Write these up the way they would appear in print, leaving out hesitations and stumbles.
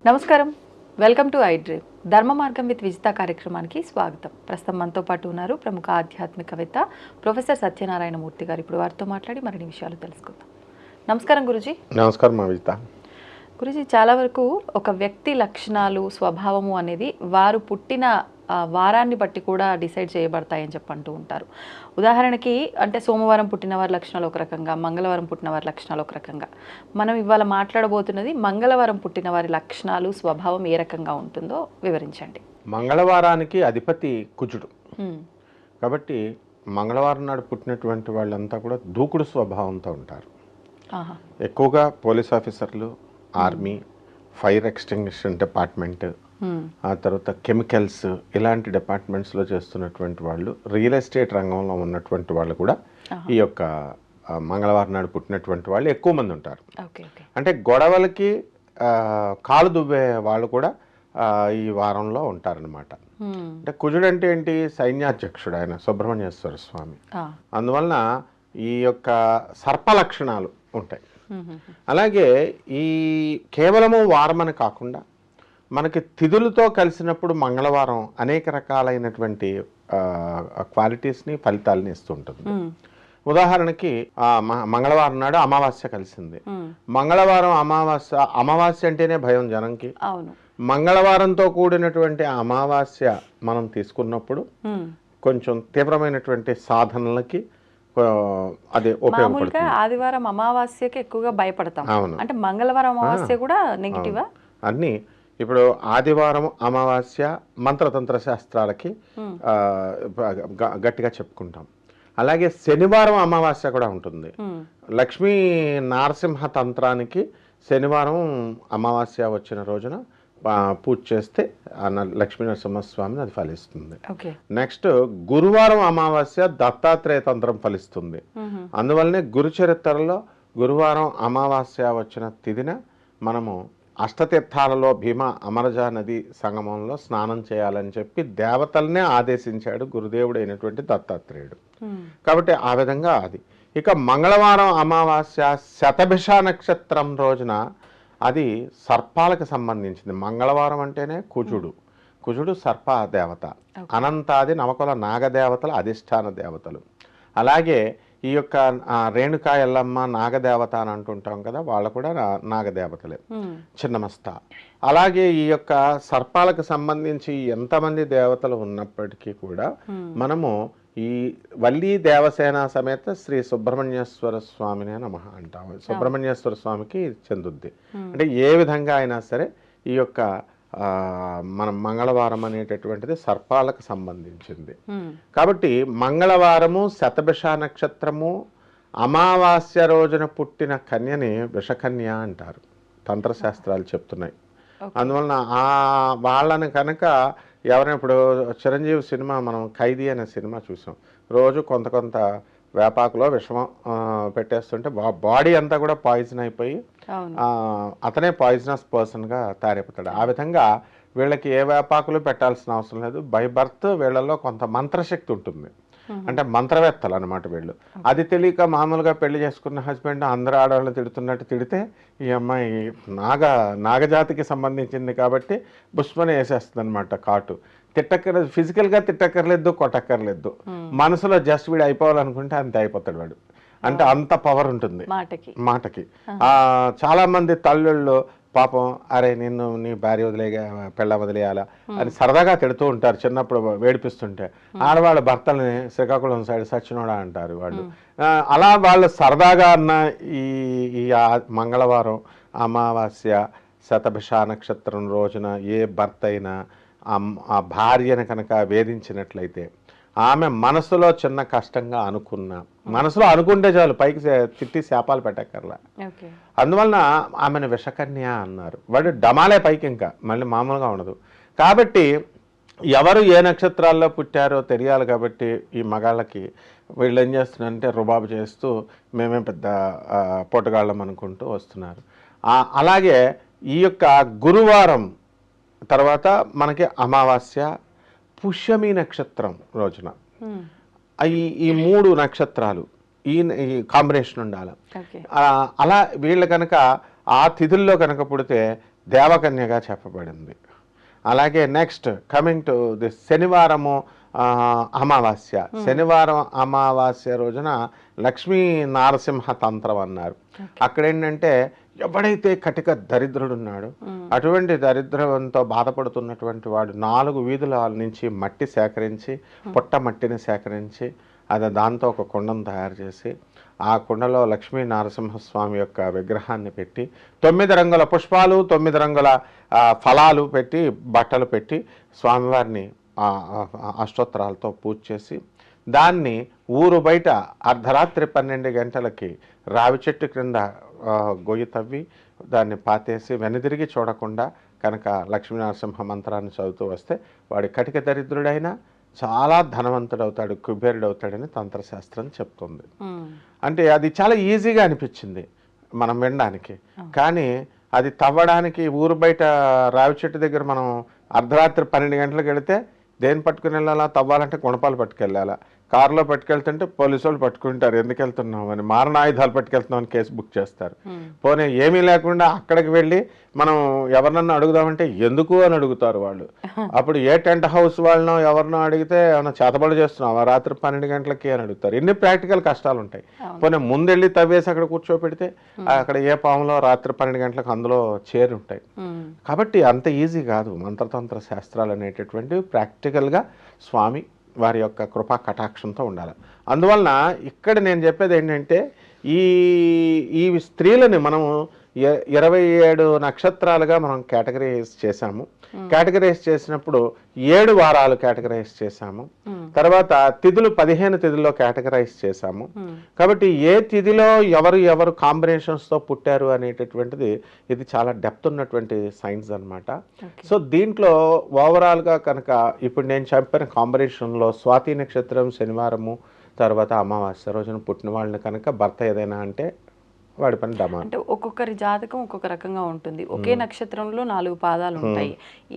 నమస్కారం, welcome to I dream. ధర్మ మార్గం విత్ విజిత కార్యక్రమానికి స్వాగతం. ప్రస్తుతం మనతో పాటు ఉన్నారు ప్రముఖ ఆధ్యాత్మికవేత్త ప్రొఫెసర్ సత్యనారాయణ మూర్తి గారు. ఇప్పుడు వారితో మాట్లాడి మరిన్ని విషయాలు తెలుసుకుందాం. నమస్కారం గురుజీ. నమస్కారం విజిత. గురుజీ, చాలా వరకు ఒక వ్యక్తి లక్షణాలు, స్వభావము అనేది వారు పుట్టిన వారాన్ని బట్టి కూడా డిసైడ్ చేయబడతాయని చెప్పంటూ ఉంటారు. ఉదాహరణకి అంటే సోమవారం పుట్టిన వారి లక్షణాలు ఒక రకంగా, మంగళవారం పుట్టిన వారి లక్షణాలు ఒక రకంగా. మనం ఇవాళ మాట్లాడబోతున్నది మంగళవారం పుట్టిన వారి లక్షణాలు, స్వభావం ఏ రకంగా ఉంటుందో వివరించండి. మంగళవారానికి అధిపతి కుజుడు కాబట్టి మంగళవారం నాడు పుట్టినటువంటి వాళ్ళంతా కూడా దూకుడు స్వభావంతో ఉంటారు. ఎక్కువగా పోలీస్ ఆఫీసర్లు, ఆర్మీ, ఫైర్ ఎక్స్టింగ్విషన్ డిపార్ట్మెంట్, ఆ తర్వాత కెమికల్స్, ఇలాంటి డిపార్ట్మెంట్స్లో చేస్తున్నటువంటి వాళ్ళు, రియల్ ఎస్టేట్ రంగంలో ఉన్నటువంటి వాళ్ళు కూడా ఈ యొక్క మంగళవారం నాడు పుట్టినటువంటి వాళ్ళు ఎక్కువ మంది ఉంటారు. అంటే గొడవలకి కాలు దువ్వే వాళ్ళు కూడా ఈ వారంలో ఉంటారనమాట. అంటే కుజుడు అంటే ఏంటి? సైన్యాధ్యక్షుడు ఆయన, సుబ్రహ్మణ్యేశ్వర స్వామి. అందువలన ఈ యొక్క సర్ప లక్షణాలు ఉంటాయి. అలాగే ఈ కేవలము వారం అని కాకుండా మనకి తిథులతో కలిసినప్పుడు మంగళవారం అనేక రకాలైనటువంటి క్వాలిటీస్ని, ఫలితాలని ఇస్తూ ఉంటుంది. ఉదాహరణకి మంగళవారం నాడు అమావాస్య కలిసింది. మంగళవారం అమావాస్య అంటేనే భయం జనంకి. మంగళవారంతో కూడినటువంటి అమావాస్య మనం తీసుకున్నప్పుడు కొంచెం తీవ్రమైనటువంటి సాధనలకి అదే ఉపయోగపడుతుంది. ఆదివారం అమావాస్యకి ఎక్కువగా భయపడతాం. అంటే మంగళవారం అమావాస్య కూడా నెగిటివా? అన్ని ఇప్పుడు ఆదివారం అమావాస్య మంత్రతంత్ర శాస్త్రాలకి గట్టిగా చెప్పుకుంటాం. అలాగే శనివారం అమావాస్య కూడా ఉంటుంది. లక్ష్మీ నారసింహ తంత్రానికి శనివారం అమావాస్య వచ్చిన రోజున పూజ చేస్తే లక్ష్మీ నరసింహస్వామిని అది ఫలిస్తుంది. నెక్స్ట్ గురువారం అమావాస్య దత్తాత్రేయ తంత్రం ఫలిస్తుంది. అందువల్లనే గురు చరిత్రలో గురువారం అమావాస్య వచ్చిన తిథిన మనము అష్టతీర్థాలలో భీమా అమరజా నది సంగమంలో స్నానం చేయాలని చెప్పి దేవతలనే ఆదేశించాడు గురుదేవుడు అయినటువంటి దత్తాత్రేయుడు. కాబట్టి ఆ విధంగా అది. ఇక మంగళవారం అమావాస్య శతభిష నక్షత్రం రోజున అది సర్పాలకు సంబంధించింది. మంగళవారం అంటేనే కుజుడు సర్ప దేవత, అనంతాది నవకుల నాగదేవతల అధిష్టాన దేవతలు. అలాగే ఈ యొక్క రేణుకా ఎల్లమ్మ నాగదేవత అని అంటుంటాం కదా, వాళ్ళు కూడా నాగదేవతలే, చిన్నమస్త. అలాగే ఈ యొక్క సర్పాలకు సంబంధించి ఎంతమంది దేవతలు ఉన్నప్పటికీ కూడా మనము ఈ వల్లీ దేవసేన సమేత శ్రీ సుబ్రహ్మణ్యేశ్వర స్వామినే నమః అంటాము. సుబ్రహ్మణ్యేశ్వర స్వామికి చెందుద్ది. అంటే ఏ విధంగా అయినా సరే ఈ యొక్క మనం మంగళవారం అనేటటువంటిది సర్పాలకు సంబంధించింది. కాబట్టి మంగళవారము శతభిష నక్షత్రము అమావాస్య రోజున పుట్టిన కన్యని విషకన్య అంటారు, తంత్రశాస్త్రాలు చెప్తున్నాయి. అందువలన వాళ్ళని కనుక ఎవరైనా ఇప్పుడు చిరంజీవి సినిమా మనం ఖైదీ అనే సినిమా చూసాం. రోజు కొంత వేపాకులో విషమం పెట్టేస్తుంటే బాడీ అంతా కూడా పాయిజన్ అయిపోయి అతనే పాయిజనస్ పర్సన్గా తయారైపోతాడు. ఆ విధంగా వీళ్ళకి ఏ వేపాకులు పెట్టాల్సిన అవసరం లేదు. బై బర్త్ వీళ్ళలో కొంత మంత్రశక్తి ఉంటుంది. అంటే మంత్రవేత్తలు అనమాట వీళ్ళు. అది తెలియక మామూలుగా పెళ్లి చేసుకున్న హస్బెండ్ అందరు ఆడవాళ్ళని తిడుతున్నట్టు తిడితే ఈ అమ్మాయి నాగజాతికి సంబంధించింది కాబట్టి బుష్మని వేసేస్తుంది అనమాట కాటు. తిట్టక్కర్లేదు, ఫిజికల్గా తిట్టక్కర్లేదు, కొట్టక్కర్లేదు, మనసులో జస్ట్ వీడు అయిపోవాలనుకుంటే అంతే అయిపోతాడు వాడు. అంటే అంత పవర్ ఉంటుంది మాటకి. చాలా మంది తల్లుళ్ళు పాపం అరే నిన్ను నీ భార్య పెళ్ళ వదిలేయాలా అని సరదాగా తిడుతూ ఉంటారు చిన్నప్పుడు వేడిపిస్తుంటే. ఆడవాళ్ళ భర్తల్ని శ్రీకాకుళం సైడ్ సచ్చినోడా అంటారు వాళ్ళు. అలా వాళ్ళు సరదాగా అన్న ఈ మంగళవారం అమావాస్య శతభిష నక్షత్రం రోజున ఏ భర్త అయినా ఆ భార్యను కనుక వేధించినట్లయితే ఆమె మనసులో చిన్న కష్టంగా మనసులో అనుకుంటే చాలు, పైకి తిట్టి శాపాలు పెట్టక్కర్లా. అందువలన ఆమెను విషకన్య అన్నారు. వాడు డమాలే పైకి, ఇంకా మళ్ళీ మామూలుగా ఉండదు. కాబట్టి ఎవరు ఏ నక్షత్రాల్లో పుట్టారో తెలియాలి. కాబట్టి ఈ మగాళ్ళకి వీళ్ళు ఏం చేస్తున్నారంటే రుబాబు చేస్తూ మేమేం పెద్ద పొట్టగాళ్ళం అనుకుంటూ వస్తున్నారు. అలాగే ఈ యొక్క గురువారం తర్వాత మనకి అమావాస్య పుష్యమి నక్షత్రం రోజున ఈ మూడు నక్షత్రాలు ఈ కాంబినేషన్ ఉండాలి. అలా వీళ్ళు కనుక ఆ తిథుల్లో కనుక పుడితే దేవకన్యగా చెప్పబడింది. అలాగే నెక్స్ట్ కమింగ్ టు దిస్ శనివారము అమావాస్య. శనివారం అమావాస్య రోజున లక్ష్మీ నారసింహ తంత్రం అన్నారు. అక్కడ ఏంటంటే ఎవడైతే కటిక దరిద్రుడున్నాడో అటువంటి దరిద్రంతో బాధపడుతున్నటువంటి వాడు 4 వీధుల నుంచి మట్టి సేకరించి, పుట్ట మట్టిని సేకరించి దాంతో ఒక కుండను తయారు చేసి ఆ కుండలో లక్ష్మీ నరసింహస్వామి యొక్క విగ్రహాన్ని పెట్టి 9 రంగుల పుష్పాలు 9 రంగుల ఫలాలు పెట్టి బట్టలు పెట్టి స్వామివారిని అష్టోత్తరాలతో పూజ చేసి దాన్ని ఊరు బయట అర్ధరాత్రి 12 గంటలకి రావి చెట్టు క్రింద గొయ్యి తవ్వి దాన్ని పాతేసి వెనుదిరిగి చూడకుండా కనుక లక్ష్మీ నరసింహ మంత్రాన్ని చదువుతూ వస్తే వాడి కటిక దరిద్రుడైనా చాలా ధనవంతుడవుతాడు, కుబేరుడవుతాడని తంత్రశాస్త్రం చెప్తుంది. అంటే అది చాలా ఈజీగా అనిపించింది మనం వినడానికి. కానీ అది తవ్వడానికి ఊరు బయట రావి చెట్టు దగ్గర మనం అర్ధరాత్రి 12 గంటలకు వెళితే దేని పట్టుకుని వెళ్ళాలా? తవ్వాలంటే గుణపాలు పట్టుకెళ్ళాలా? కారులో పట్టుకెళ్తుంటే పోలీసు వాళ్ళు పట్టుకుంటారు, ఎందుకు వెళ్తున్నాం అని, మారణాయుధాలు పట్టుకెళ్తున్నాం అని కేసు బుక్ చేస్తారు. పోనీ ఏమీ లేకుండా అక్కడికి వెళ్ళి మనం ఎవరినన్నా అడుగుదామంటే ఎందుకు అని అడుగుతారు వాళ్ళు. అప్పుడు ఏ టెంట్ హౌస్ వాళ్ళనో ఎవరినో అడిగితే ఏమన్నా చేతబడి చేస్తున్నాం రాత్రి 12 గంటలకి అని అడుగుతారు. ఎన్ని ప్రాక్టికల్ కష్టాలు ఉంటాయి. పోనీ ముందెళ్ళి తవ్వేసి అక్కడ కూర్చోపెడితే అక్కడ ఏ పాములో రాత్రి 12 గంటలకు అందులో చేరి ఉంటాయి. కాబట్టి అంత ఈజీ కాదు మంత్రతంత్ర శాస్త్రాలు అనేటటువంటివి. ప్రాక్టికల్గా స్వామి వారి యొక్క కృపా కటాక్షంతో ఉండాలి. అందువలన ఇక్కడ నేను చెప్పేది ఏంటంటే ఈ స్త్రీలని మనము 27 నక్షత్రాలుగా మనం కేటగరైజ్ చేశాము. కేటగరైజ్ చేసినప్పుడు 7 వారాలు కేటగరైజ్ చేశాము. తర్వాత తిథులు 15 తిథుల్లో కేటగరైజ్ చేశాము. కాబట్టి ఏ తిథిలో ఎవరు కాంబినేషన్స్తో పుట్టారు అనేటటువంటిది ఇది చాలా డెప్త్ ఉన్నటువంటి సైన్స్ అన్నమాట. సో దీంట్లో ఓవరాల్గా కనుక ఇప్పుడు నేను చెప్పిన కాంబినేషన్లో స్వాతి నక్షత్రం శనివారము తర్వాత అమావాస్య రోజున పుట్టిన వాళ్ళని కనుక భర్త ఏదైనా అంటే వాడి పని డమా. అంటే ఒక్కొక్కరి జాతకం ఒక్కొక్క రకంగా ఉంటుంది. ఒకే నక్షత్రంలో 4 పాదాలు ఉంటాయి.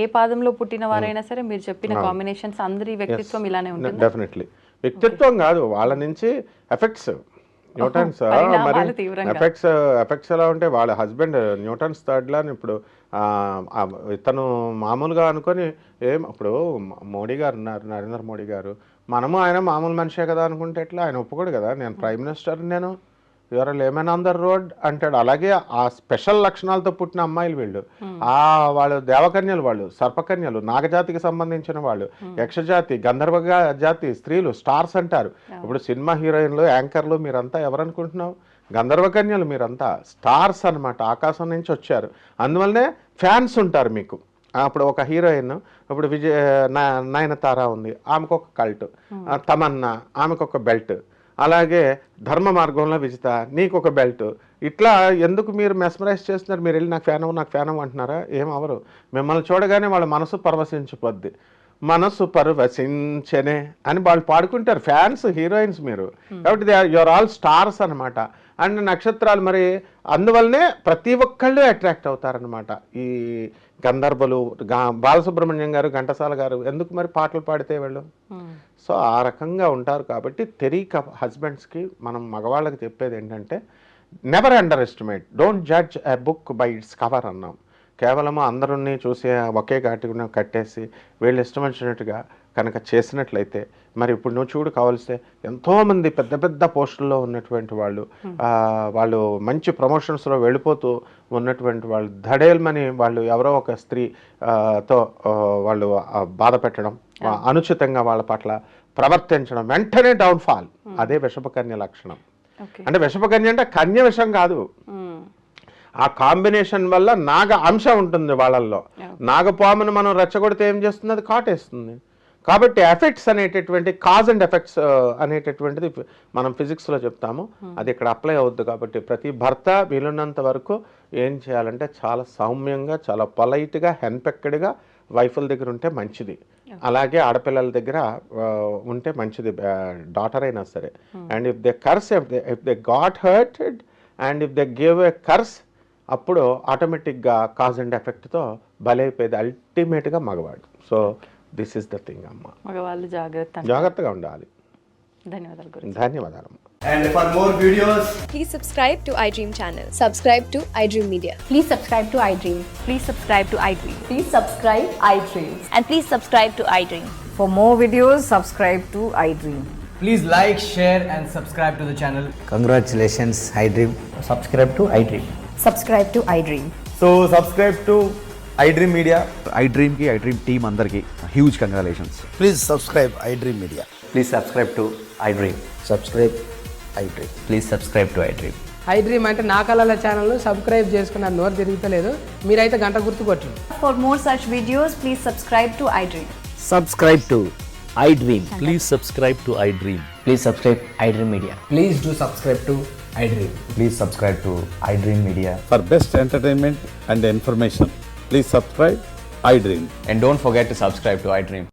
ఏ పాదంలో పుట్టిన వారైనా సరే మీరు చెప్పిన కాంబినేషన్స్ అందరి వ్యక్తిత్వం ఇలానే ఉంటుంది. డెఫినెట్లీ వ్యక్తిత్వం కాదు, వాళ్ళ నుంచి ఎఫెక్ట్స్ న్యూటన్స్ మరి ఎఫెక్ట్స్ ఎలా ఉంటే వాళ్ళ హస్బెండ్ న్యూటన్స్ థర్డ్ లా ఇప్పుడు ఇతను మామూలుగా అనుకొని ఇప్పుడు మోడీ గారు ఉన్నారు, నరేంద్ర మోడీ గారు, మనము ఆయన మామూలు మనిషే కదా అనుకుంటే ఎట్లా? ఆయన ఒప్పుకోడు కదా, నేను ప్రైమ్ మినిస్టర్, నేను your laymen on the road అంటాడు. అలాగే ఆ స్పెషల్ లక్షణాలతో పుట్టిన అమ్మాయిలు వీళ్ళు, వాళ్ళు దేవకన్యలు, వాళ్ళు సర్పకన్యలు, నాగజాతికి సంబంధించిన వాళ్ళు, యక్షజాతి, గంధర్వ జాతి స్త్రీలు, స్టార్స్ అంటారు. ఇప్పుడు సినిమా హీరోయిన్లు, యాంకర్లు మీరంతా ఎవరనుకుంటున్నావు? గంధర్వకన్యలు మీరంతా, స్టార్స్ అనమాట, ఆకాశం నుంచి వచ్చారు. అందువల్లనే ఫ్యాన్స్ ఉంటారు మీకు. అప్పుడు ఒక హీరోయిన్, ఇప్పుడు నయనతార ఉంది, ఆమెకు ఒక కల్ట్, తమన్నా ఆమెకు ఒక బెల్ట్, అలాగే ధర్మ మార్గంలో విజిత నీకు ఒక బెల్ట్. ఇట్లా ఎందుకు మీరు మెస్మరైజ్ చేస్తున్నారు? మీరు వెళ్ళి నాకు ఫ్యాన్ అవ్వ అంటున్నారా? ఏం అవరు. మిమ్మల్ని చూడగానే వాళ్ళ మనసు పరవశించిపోద్ది. మనసు పరవశించనే అని వాళ్ళు పాడుకుంటారు ఫ్యాన్స్, హీరోయిన్స్ మీరు. కాబట్టి యువర్ ఆల్ స్టార్స్ అనమాట. అండ్ నక్షత్రాలు మరి అందువల్లనే ప్రతి ఒక్కళ్ళు అట్రాక్ట్ అవుతారనమాట. ఈ గంధర్వులు, బాలసుబ్రహ్మణ్యం గారు, ఘంటసాల గారు ఎందుకు మరి పాటలు పాడితే వెళ్ళు. సో ఆ రకంగా ఉంటారు. కాబట్టి తెలియక హస్బెండ్స్కి మనం మగవాళ్ళకి చెప్పేది ఏంటంటే never under estimate, don't judge a book by its cover అన్నాం. కేవలం అందరినీ చూసి ఒకే ఘాటుగా కట్టేసి వీళ్ళు ఇష్టం వచ్చినట్టుగా కనుక చేసినట్లయితే మరి ఇప్పుడు నువ్వు చూడు, కావలిస్తే ఎంతోమంది పెద్ద పెద్ద పోస్టుల్లో ఉన్నటువంటి వాళ్ళు, వాళ్ళు మంచి ప్రమోషన్స్లో వెళ్ళిపోతూ ఉన్నటువంటి వాళ్ళు ధడేల్మని వాళ్ళు ఎవరో ఒక స్త్రీతో వాళ్ళు బాధ పెట్టడం, అనుచితంగా వాళ్ళ పట్ల ప్రవర్తించడం, వెంటనే డౌన్ఫాల్. అదే విషపకన్య లక్షణం. అంటే విషపకన్య అంటే కన్య విషం కాదు, ఆ కాంబినేషన్ వల్ల నాగ అంశ ఉంటుంది వాళ్ళల్లో. నాగపామును మనం రెచ్చగొడితే ఏం చేస్తుంది? అది కాటేస్తుంది. కాబట్టి ఎఫెక్ట్స్ అనేటటువంటి కాజ్ అండ్ ఎఫెక్ట్స్ అనేటటువంటిది మనం ఫిజిక్స్లో చెప్తాము, అది ఇక్కడ అప్లై అవుద్ది. కాబట్టి ప్రతి భర్త వీలున్నంత వరకు ఏం చేయాలంటే చాలా సౌమ్యంగా, చాలా పొలైట్గా, హెన్పెక్డ్గా వైఫుల దగ్గర ఉంటే మంచిది. అలాగే ఆడపిల్లల దగ్గర ఉంటే మంచిది, డాటర్ అయినా సరే. And if they curse, if they got hurted and if they give a curse, అప్పుడు ఆటోమేటిక్గా కాజ్ అండ్ ఎఫెక్ట్తో బలైపోయేది అల్టిమేట్గా మగవాడు. So this is the thing అమ్మ, మగవాళ్ళు జాగ్రత్తగా ఉండాలి. ధన్యవాదాలు. ధన్యవాదాలు. And for more videos, Please subscribe to iDream channel. Subscribe to iDream Media. Please subscribe to iDream. Please subscribe to iDream. Please subscribe iDream. And please subscribe to iDream. For more videos, subscribe to iDream. please like, share, and subscribe to the channel. Congratulations, iDream. Subscribe to iDream. Subscribe to iDream. So subscribe to iDream Media. iDream की iDream team अंदर की huge congratulations. Please subscribe iDream Media. Please subscribe to iDream. Subscribe iDream. Please subscribe to iDream. iDream అంటే నా కళల ఛానల్ను subscribe చేసుకున్నారు, నోరు తిరుగుతలేదు. మీరైతే గంట గుర్తు కొట్టండి. For more such videos, please subscribe to iDream. Subscribe to iDream. Please subscribe to iDream. Please subscribe iDream Media. Please do subscribe to iDream. Please subscribe to iDream Media. For best entertainment and information, please subscribe iDream. And don't forget to subscribe to iDream.